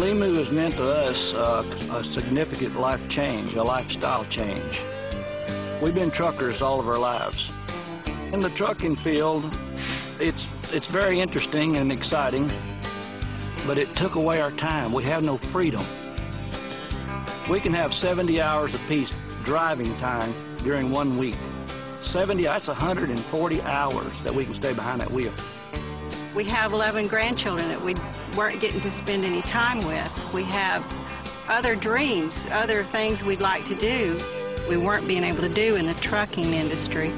LEMU has meant to us a significant life change, a lifestyle change. We've been truckers all of our lives. In the trucking field, it's very interesting and exciting, but it took away our time. We have no freedom. We can have 70 hours apiece driving time during 1 week. 70, that's 140 hours that we can stay behind that wheel. We have 11 grandchildren that we weren't getting to spend any time with. We have other dreams, other things we'd like to do we weren't being able to do in the trucking industry.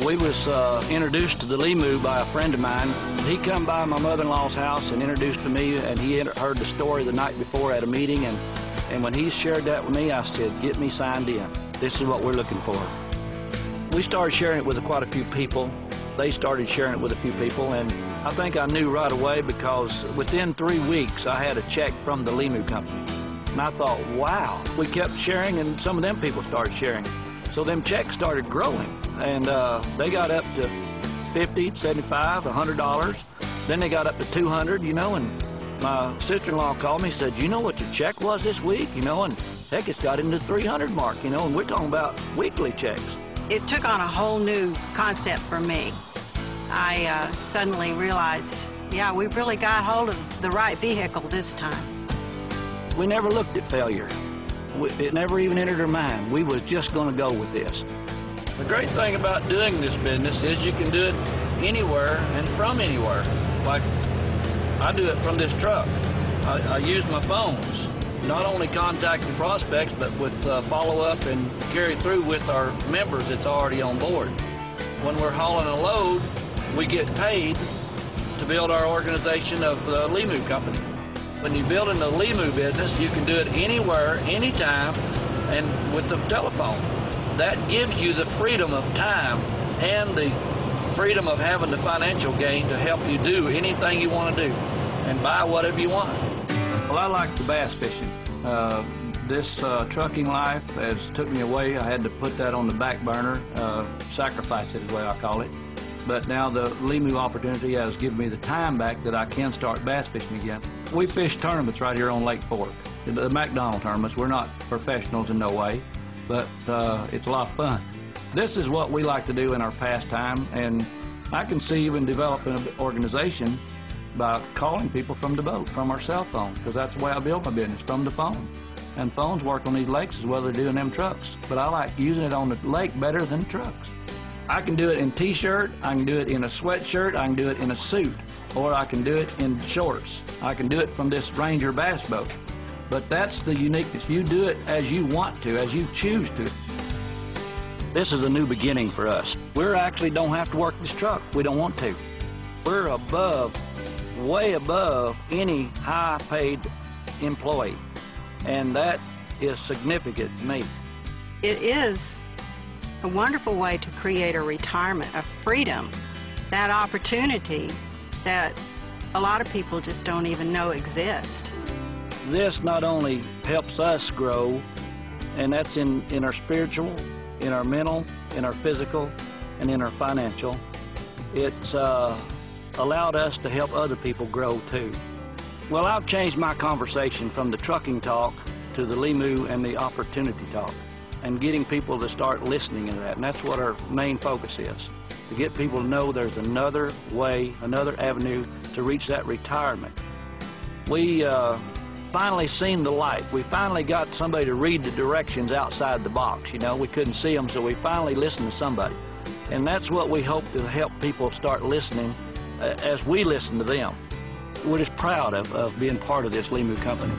We was introduced to the LEMU by a friend of mine. He come by my mother-in-law's house and introduced to me, and he heard the story the night before at a meeting, and when he shared that with me, I said, get me signed in. This is what we're looking for. We started sharing it with quite a few people. They started sharing it with a few people, and I think I knew right away because within 3 weeks I had a check from the LEMU company. And I thought, wow. We kept sharing, and some of them people started sharing. So them checks started growing, and they got up to $50, $75, $100. Then they got up to $200, you know, and my sister-in-law called me and said, you know what your check was this week? You know, and heck, it's got into the 300 mark, you know, and we're talking about weekly checks. It took on a whole new concept for me. I suddenly realized, yeah, we really got hold of the right vehicle this time. We never looked at failure. It never even entered our mind. We was just going to go with this. The great thing about doing this business is you can do it anywhere and from anywhere. Like, I do it from this truck. I use my phones. Not only contacting prospects, but with follow-up and carry through with our members that's already on board. When we're hauling a load, we get paid to build our organization of the LEMU company. When you build in the LEMU business, you can do it anywhere, anytime, and with the telephone. That gives you the freedom of time and the freedom of having the financial gain to help you do anything you want to do and buy whatever you want. Well, I like the bass fishing. This trucking life has took me away. I had to put that on the back burner, sacrifice it is the way I call it. But now the LEMU opportunity has given me the time back that I can start bass fishing again. We fish tournaments right here on Lake Fork. The McDonald tournaments. We're not professionals in no way, but it's a lot of fun. This is what we like to do in our pastime, and I can see even developing an organization by calling people from the boat, from our cell phone, because that's the way I build my business, from the phone. And phones work on these lakes as well as they do in them trucks. But I like using it on the lake better than trucks. I can do it in t-shirt, I can do it in a sweatshirt, I can do it in a suit, or I can do it in shorts. I can do it from this Ranger bass boat. But that's the uniqueness. You do it as you want to, as you choose to. This is a new beginning for us. We actually don't have to work this truck. We don't want to. We're above, way above any high-paid employee, and that is significant to me. It is a wonderful way to create a retirement, a freedom, that opportunity that a lot of people just don't even know exist. This not only helps us grow, and that's in our spiritual, in our mental, in our physical, and in our financial. It's allowed us to help other people grow too. Well, I've changed my conversation from the trucking talk to the LEMU and the opportunity talk, and getting people to start listening to that. And that's what our main focus is, to get people to know there's another way, another avenue to reach that retirement. We finally seen the light. We finally got somebody to read the directions outside the box. You know, we couldn't see them, so we finally listened to somebody. And that's what we hope to help people start listening as we listen to them. We're just proud of being part of this LEMU company.